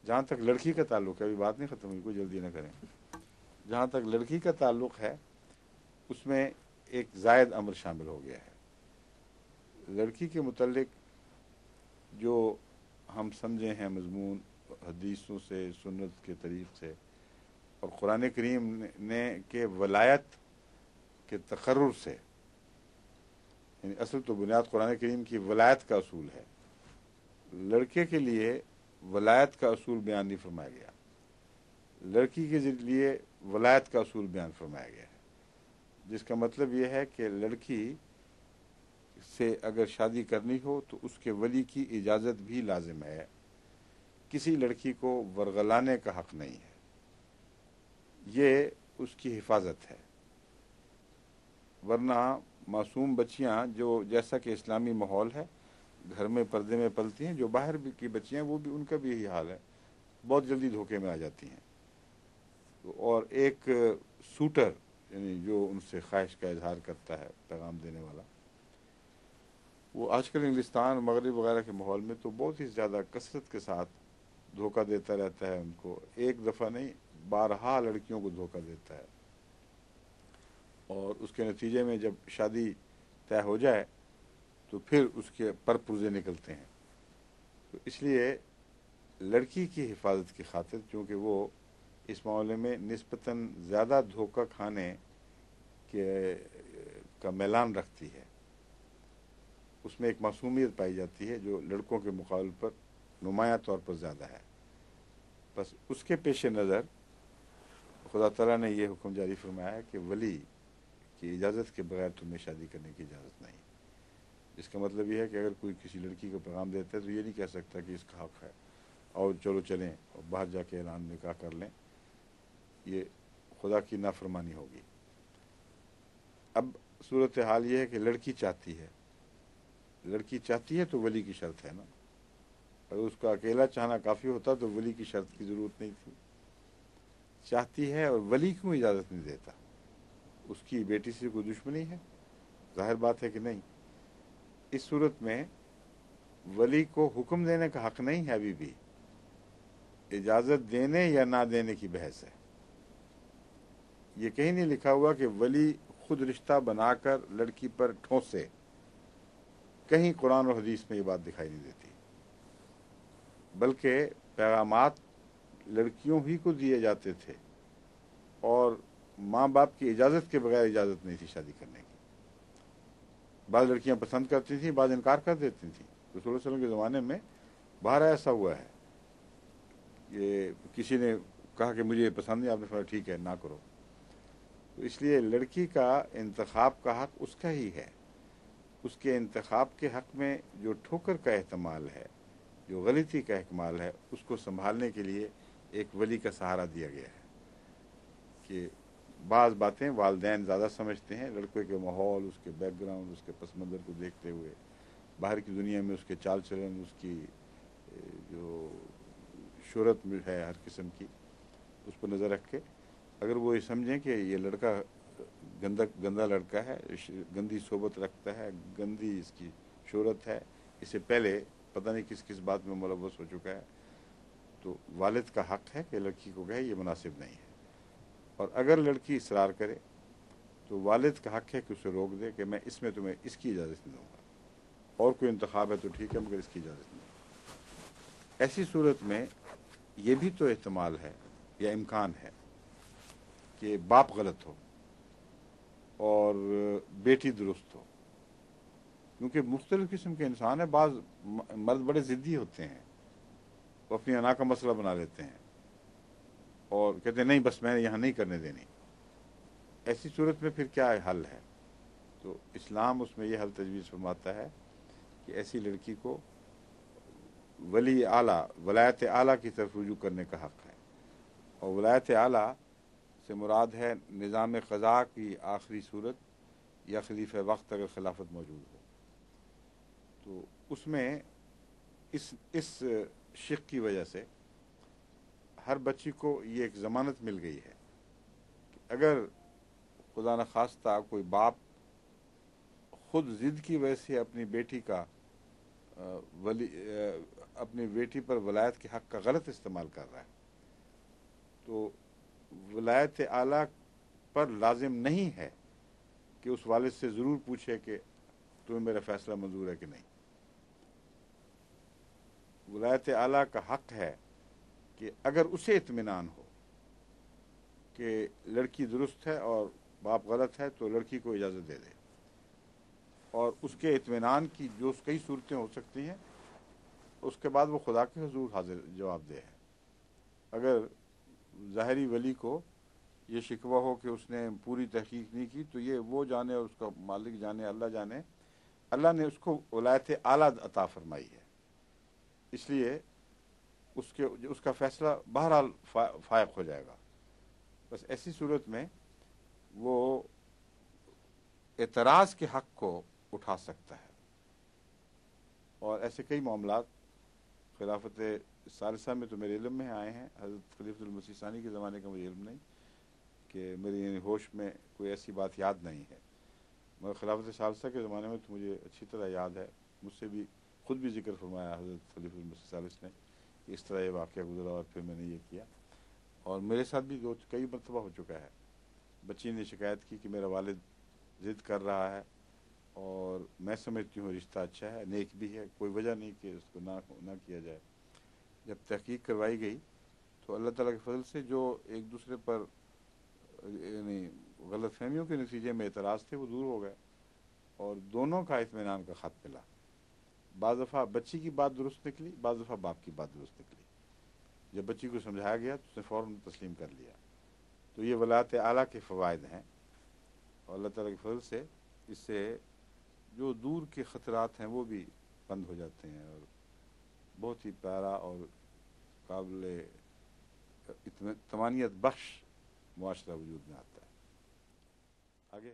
جہاں تک لڑکی کا تعلق ہے، ابھی بات نہیں ختم ہوئی، کوئی جلدی نہ کریں، جہاں تک لڑکی کا تعلق ہے اس میں ایک زائد امر شامل ہو گیا ہے۔ لڑکی کے متعلق جو ہم سمجھے ہیں مضمون حدیثوں سے، سنت کے طریق سے اور قرآن کریم نے کہ ولایت کے تقرر سے، یعنی اصل تو بنیاد قرآن کریم کی ولایت کا اصول ہے، لڑکے کے لیے ولایت کا اصول بیان نہیں فرمایا گیا، لڑکی کے لیے ولایت کا اصول بیان فرمایا گیا ہے، جس کا مطلب یہ ہے کہ لڑکی سے اگر شادی کرنی ہو تو اس کے ولی کی اجازت بھی لازم ہے، کسی لڑکی کو ورغلانے کا حق نہیں ہے، یہ اس کی حفاظت ہے۔ ورنہ معصوم بچیاں جو جیسا کہ اسلامی ماحول ہے گھر میں پردے میں پلتی ہیں، جو باہر بھی کی بچیاں وہ بھی ان کا بھی یہی حال ہے، بہت جلدی دھوکے میں آ جاتی ہیں۔ اور ایک سوٹر یعنی جو ان سے خواہش کا اظہار کرتا ہے، پیغام دینے والا، وہ آج کل انگلستان مغرب وغیرہ کے ماحول میں تو بہت ہی زیادہ کثرت کے ساتھ دھوکہ دیتا رہتا ہے، ان کو ایک دفعہ نہیں بارہا لڑکیوں کو دھوکہ دیتا ہے، اور اس کے نتیجے میں جب شادی طے ہو جائے تو پھر اس کے پر پرزے نکلتے ہیں۔ تو اس لیے لڑکی کی حفاظت کی خاطر، چونکہ وہ اس معاملے میں نسبتاً زیادہ دھوکہ کھانے کا میلان رکھتی ہے، اس میں ایک معصومیت پائی جاتی ہے جو لڑکوں کے مقابل پر نمایاں طور پر زیادہ ہے۔ بس اس کے پیش نظر خدا تعالیٰ نے یہ حکم جاری فرمایا ہے کہ ولی کی اجازت کے بغیر تمہیں شادی کرنے کی اجازت نہیں۔ اس کا مطلب یہ ہے کہ اگر کوئی کسی لڑکی کو پیغام دیتا ہے تو یہ نہیں کہہ سکتا کہ اس کا حق ہے اور چلو چلیں اور باہر جا کے اعلان نکاح کر لیں، یہ خدا کی نافرمانی ہوگی۔ اب صورتحال یہ ہے کہ لڑکی چاہتی ہے تو ولی کی شرط ہے نا، اگر اس کا اکیلا چاہنا کافی ہوتا تو ولی کی شرط کی ضرورت نہیں تھی، چاہتی ہے اور ولی کیوں اجازت نہیں دیتا؟ اس کی بیٹی سے کوئی دشمنی ہے؟ ظاہر بات ہے کہ نہیں۔ اس صورت میں ولی کو حکم دینے کا حق نہیں ہے، ابھی بھی اجازت دینے یا نہ دینے کی بحث ہے۔ یہ کہیں نہیں لکھا ہوا کہ ولی خود رشتہ بنا کر لڑکی پر ٹھونسے، کہیں قرآن اور حدیث میں یہ بات دکھائی نہیں دیتی، بلکہ پیغامات لڑکیوں ہی کو دیے جاتے تھے اور ماں باپ کی اجازت کے بغیر اجازت نہیں تھی شادی کرنے کی۔ بعض لڑکیاں پسند کرتی تھیں، بعض انکار کر دیتی تھیں۔ رسول اللہ علیہ وسلم کے زمانے میں باہر ایسا ہوا ہے، یہ کسی نے کہا کہ مجھے یہ پسند نہیں، آپ نے فرمایا ٹھیک ہے نہ کرو۔ تو اس لیے لڑکی کا انتخاب کا حق اس کا ہی ہے، اس کے انتخاب کے حق میں جو ٹھوکر کا احتمال ہے، جو غلطی کا احتمال ہے، اس کو سنبھالنے کے لیے ایک ولی کا سہارا دیا گیا ہے کہ بعض باتیں والدین زیادہ سمجھتے ہیں، لڑکے کے ماحول، اس کے بیک گراؤنڈ، اس کے پس منظر کو دیکھتے ہوئے، باہر کی دنیا میں اس کے چال چلن، اس کی جو شہرت میں ہے ہر قسم کی، اس پر نظر رکھ کے اگر وہ یہ سمجھیں کہ یہ لڑکا گندا لڑکا ہے، گندی صحبت رکھتا ہے، گندی اس کی شہرت ہے، اس سے پہلے پتہ نہیں کس کس بات میں ملوث ہو چکا ہے، تو والد کا حق ہے کہ لڑکی کو کہے یہ مناسب نہیں ہے۔ اور اگر لڑکی اصرار کرے تو والد کا حق ہے کہ اسے روک دے کہ میں اس میں تمہیں اس کی اجازت نہیں دوں گا، اور کوئی انتخاب ہے تو ٹھیک ہے مگر اس کی اجازت نہیں۔ ایسی صورت میں یہ بھی تو احتمال ہے یا امکان ہے کہ باپ غلط ہو اور بیٹی درست ہو، کیونکہ مختلف قسم کے انسان ہیں۔ بعض مرد بڑے ضدی ہوتے ہیں، وہ اپنی انا کا مسئلہ بنا لیتے ہیں اور کہتے ہیں نہیں بس میں نے یہاں نہیں کرنے دینی۔ ایسی صورت میں پھر کیا حل ہے؟ تو اسلام اس میں یہ حل تجویز فرماتا ہے کہ ایسی لڑکی کو ولی اعلیٰ، ولایت اعلیٰ کی طرف رجوع کرنے کا حق ہے، اور ولایت اعلیٰ سے مراد ہے نظام قضاء کی آخری صورت یا خلیفہ وقت اگر خلافت موجود ہو، تو اس میں اس شق کی وجہ سے ہر بچی کو یہ ایک ضمانت مل گئی ہے کہ اگر خدا نخواستہ کوئی باپ خود ضد کی وجہ سے اپنی بیٹی کا اپنی بیٹی پر ولایت کے حق کا غلط استعمال کر رہا ہے تو ولایت اعلیٰ پر لازم نہیں ہے کہ اس والد سے ضرور پوچھے کہ تمہیں میرا فیصلہ منظور ہے کہ نہیں. ولایت اعلیٰ کا حق ہے کہ اگر اسے اطمینان ہو کہ لڑکی درست ہے اور باپ غلط ہے تو لڑکی کو اجازت دے دے, اور اس کے اطمینان کی جو کئی صورتیں ہو سکتی ہیں اس کے بعد وہ خدا کے حضور حاضر جواب دہ ہے. اگر ظاہری ولی کو یہ شکوہ ہو کہ اس نے پوری تحقیق نہیں کی تو یہ وہ جانے اور اس کا مالک جانے, اللہ جانے. اللہ نے اس کو ولایت اعلیٰ عطا فرمائی ہے, اس لیے اس کا فیصلہ بہرحال فائق ہو جائے گا. بس ایسی صورت میں وہ اعتراض کے حق کو اٹھا سکتا ہے, اور ایسے کئی معاملات خلافت ثالثہ میں تو میرے علم میں آئے ہیں. حضرت خلیفۃ المسیح ثانی کے زمانے کا مجھے علم نہیں کہ میری یعنی ہوش میں کوئی ایسی بات یاد نہیں ہے, مگر خلافت ثالثہ کے زمانے میں تو مجھے اچھی طرح یاد ہے. مجھ سے بھی خود بھی ذکر فرمایا حضرت خلیفۃ المسیح ثالث نے کہ اس طرح یہ واقعہ گزرا اور پھر میں نے یہ کیا. اور میرے ساتھ بھی کئی مرتبہ ہو چکا ہے. بچی نے شکایت کی کہ میرا والد ضد کر رہا ہے اور میں سمجھتی ہوں رشتہ اچھا ہے, نیک بھی ہے, کوئی وجہ نہیں کہ اس کو نہ کیا جائے. جب تحقیق کروائی گئی تو اللہ تعالیٰ کے فضل سے جو ایک دوسرے پر یعنی غلط فہمیوں کے نتیجے میں اعتراض تھے وہ دور ہو گئے اور دونوں کا اطمینان کا خط ملا. بعض دفعہ بچی کی بات درست نکلی, بعض دفعہ باپ کی بات درست نکلی. جب بچی کو سمجھایا گیا تو اس نے فوراً تسلیم کر لیا. تو یہ ولایت اعلیٰ کے فوائد ہیں, اور اللہ تعالیٰ کے فضل سے اس سے جو دور کے خطرات ہیں وہ بھی بند ہو جاتے ہیں, اور بہت ہی پیارا اور قابل طمانینت بخش معاشرہ وجود میں آتا ہے. آگے